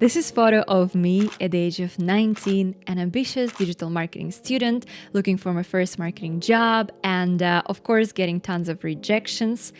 This is a photo of me at the age of 19, an ambitious digital marketing student looking for my first marketing job and, of course, getting tons of rejections.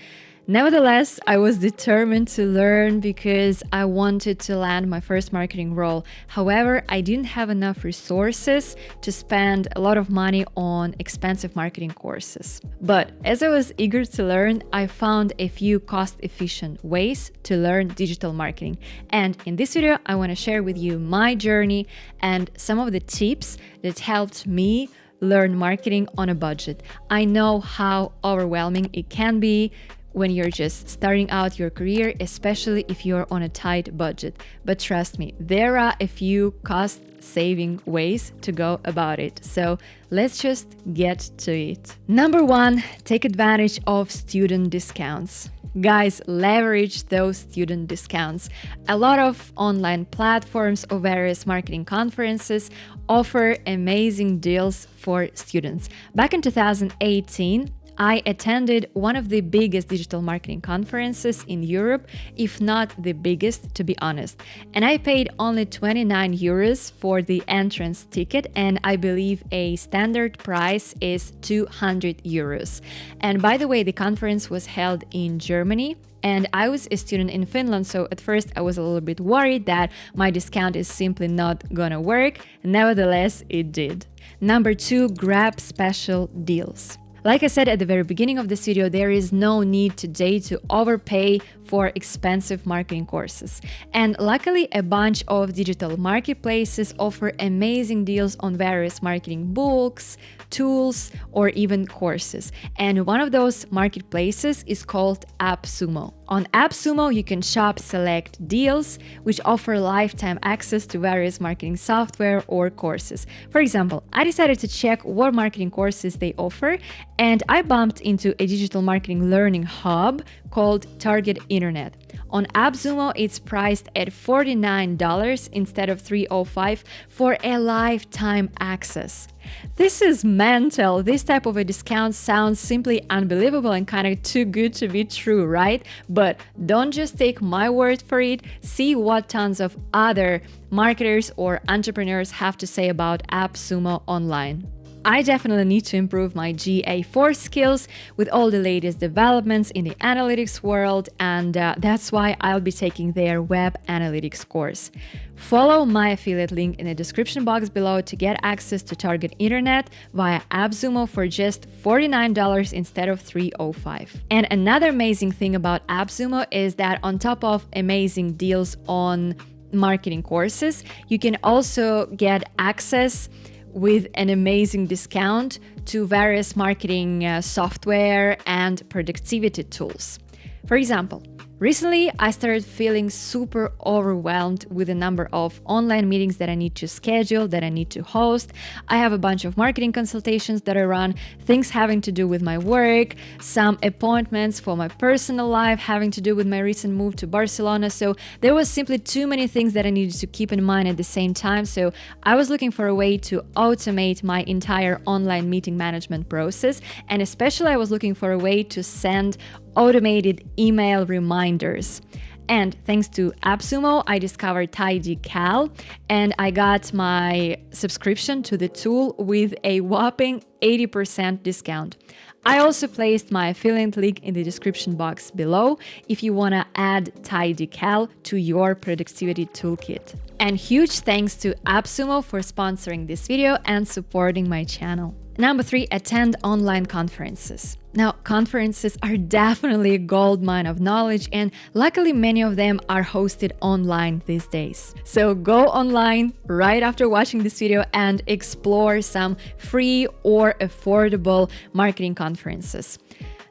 Nevertheless, I was determined to learn because I wanted to land my first marketing role. However, I didn't have enough resources to spend a lot of money on expensive marketing courses. But as I was eager to learn, I found a few cost-efficient ways to learn digital marketing. And in this video, I want to share with you my journey and some of the tips that helped me learn marketing on a budget. I know how overwhelming it can be when you're just starting out your career, especially if you're on a tight budget. But trust me, there are a few cost-saving ways to go about it. So let's just get to it. Number one, take advantage of student discounts. Guys, leverage those student discounts. A lot of online platforms or various marketing conferences offer amazing deals for students. Back in 2018, I attended one of the biggest digital marketing conferences in Europe, if not the biggest, to be honest. And I paid only 29 euros for the entrance ticket, and I believe a standard price is 200 euros. And by the way, the conference was held in Germany, and I was a student in Finland, so at first I was a little bit worried that my discount is simply not gonna work. Nevertheless, it did. Number two, grab special deals. Like I said at the very beginning of this video, there is no need today to overpay for expensive marketing courses. And luckily, a bunch of digital marketplaces offer amazing deals on various marketing books, tools, or even courses. And one of those marketplaces is called AppSumo. On AppSumo, you can shop select deals, which offer lifetime access to various marketing software or courses. For example, I decided to check what marketing courses they offer, and I bumped into a digital marketing learning hub called Target Internet. On AppSumo, it's priced at $49 instead of $305 for a lifetime access. This is mental. This type of a discount sounds simply unbelievable and kind of too good to be true, right? But don't just take my word for it. See what tons of other marketers or entrepreneurs have to say about AppSumo online. I definitely need to improve my GA4 skills with all the latest developments in the analytics world, and that's why I'll be taking their web analytics course. Follow my affiliate link in the description box below to get access to Target Internet via AppSumo for just $49 instead of $305. And another amazing thing about AppSumo is that on top of amazing deals on marketing courses, you can also get access with an amazing discount to various marketing software and productivity tools. For example, recently I started feeling super overwhelmed with the number of online meetings that I need to schedule, that I need to host. I have a bunch of marketing consultations that I run, things having to do with my work, some appointments for my personal life having to do with my recent move to Barcelona. So there was simply too many things that I needed to keep in mind at the same time. So I was looking for a way to automate my entire online meeting management process. And especially I was looking for a way to send automated email reminders. And thanks to AppSumo, I discovered TidyCal and I got my subscription to the tool with a whopping 80% discount. I also placed my affiliate link in the description box below if you want to add TidyCal to your productivity toolkit. And huge thanks to AppSumo for sponsoring this video and supporting my channel. Number three, attend online conferences. Now, conferences are definitely a goldmine of knowledge, and luckily many of them are hosted online these days. So go online right after watching this video and explore some free or affordable marketing conferences.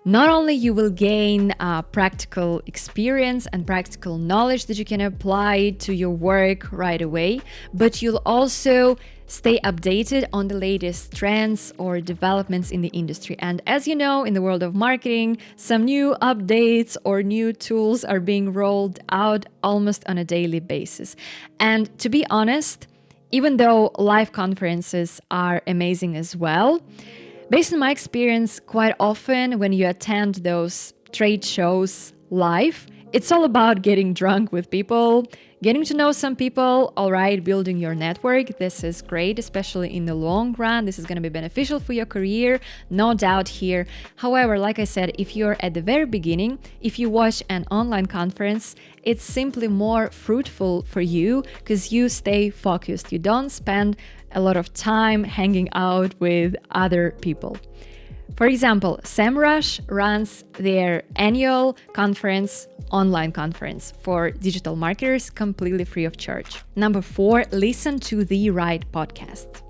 Not only you will gain practical experience and practical knowledge that you can apply to your work right away, but you'll also stay updated on the latest trends or developments in the industry. And as you know, in the world of marketing, some new updates or new tools are being rolled out almost on a daily basis. And to be honest, even though live conferences are amazing as well, based on my experience, quite often when you attend those trade shows live, It's all about getting drunk with people, getting to know some people, all right, building your network. This is great, especially in the long run. This is going to be beneficial for your career, no doubt here. However, like I said, if you're at the very beginning, if you watch an online conference, it's simply more fruitful for you because you stay focused. You don't spend a lot of time hanging out with other people. For example, SEMrush runs their annual conference, online conference for digital marketers completely free of charge. Number 4, listen to the right podcast.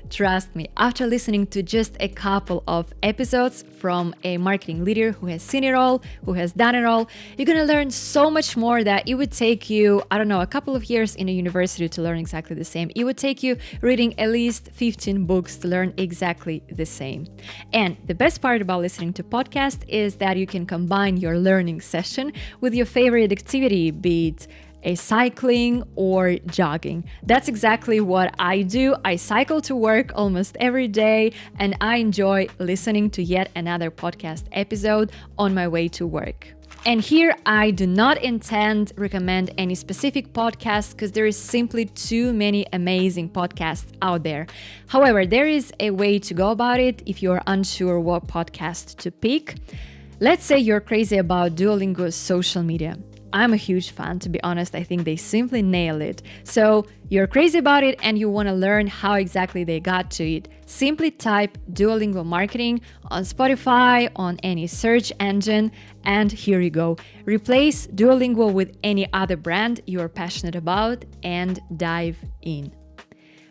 Trust me, after listening to just a couple of episodes from a marketing leader who has seen it all, who has done it all, you're gonna learn so much more that it would take you, a couple of years in a university to learn exactly the same. It would take you reading at least 15 books to learn exactly the same. And the best part about listening to podcasts is that you can combine your learning session with your favorite activity, be it a cycling or jogging. That's exactly what I do. I cycle to work almost every day and I enjoy listening to yet another podcast episode on my way to work. And here I do not intend recommend any specific podcast because there is simply too many amazing podcasts out there. However, there is a way to go about it if you're unsure what podcast to pick. Let's say you're crazy about Duolingo's social media. I'm a huge fan, to be honest. I think they simply nail it. So you're crazy about it and you want to learn how exactly they got to it. Simply type Duolingo marketing on Spotify, on any search engine, and here you go. Replace Duolingo with any other brand you're passionate about and dive in.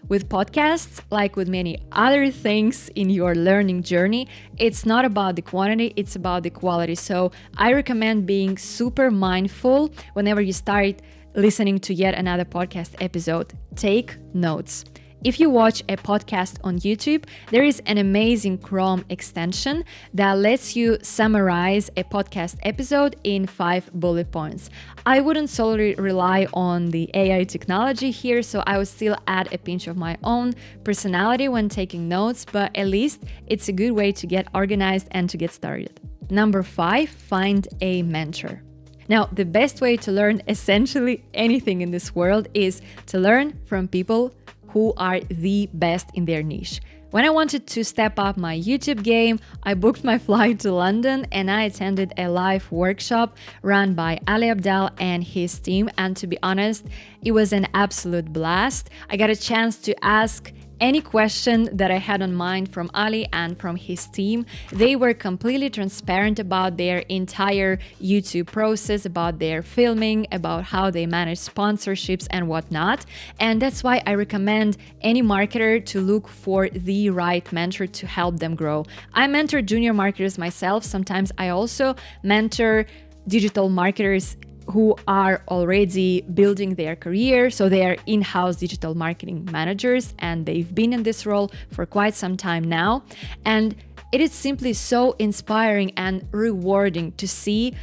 With podcasts, like with many other things in your learning journey, it's not about the quantity, it's about the quality. So I recommend being super mindful whenever you start listening to yet another podcast episode. Take notes. If you watch a podcast on YouTube, there is an amazing Chrome extension that lets you summarize a podcast episode in 5 bullet points. I wouldn't solely rely on the AI technology here, so I would still add a pinch of my own personality when taking notes, but at least it's a good way to get organized and to get started. Number 5, find a mentor. Now, the best way to learn essentially anything in this world is to learn from people who are the best in their niche. When I wanted to step up my YouTube game, I booked my flight to London and I attended a live workshop run by Ali Abdal and his team. And to be honest, it was an absolute blast. I got a chance to ask any question that I had on mind from Ali and from his team. They were completely transparent about their entire YouTube process, about their filming, about how they manage sponsorships and whatnot. And that's why I recommend any marketer to look for the right mentor to help them grow. I mentor junior marketers myself. Sometimes I also mentor digital marketers who are already building their career. So they are in-house digital marketing managers and they've been in this role for quite some time now. And it is simply so inspiring and rewarding to see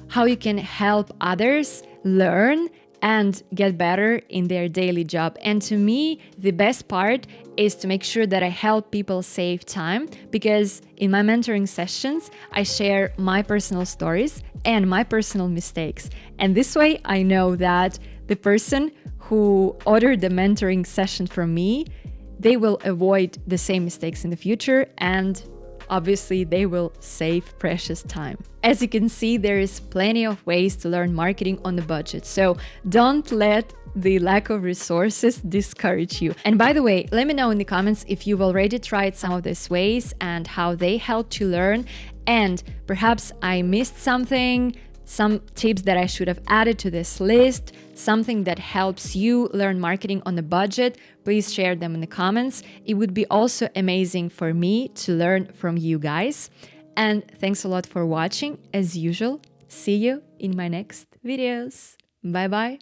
how you can help others learn and get better in their daily job. And to me, the best part is to make sure that I help people save time, because in my mentoring sessions, I share my personal stories and my personal mistakes. And this way, I know that the person who ordered the mentoring session from me, they will avoid the same mistakes in the future, and obviously they will save precious time. As you can see, there is plenty of ways to learn marketing on a budget. So don't let the lack of resources discourage you. And by the way, let me know in the comments if you've already tried some of these ways and how they helped you learn. And perhaps I missed something, some tips that I should have added to this list, something that helps you learn marketing on a budget. Please share them in the comments. It would be also amazing for me to learn from you guys. And thanks a lot for watching. As usual, see you in my next videos. Bye bye.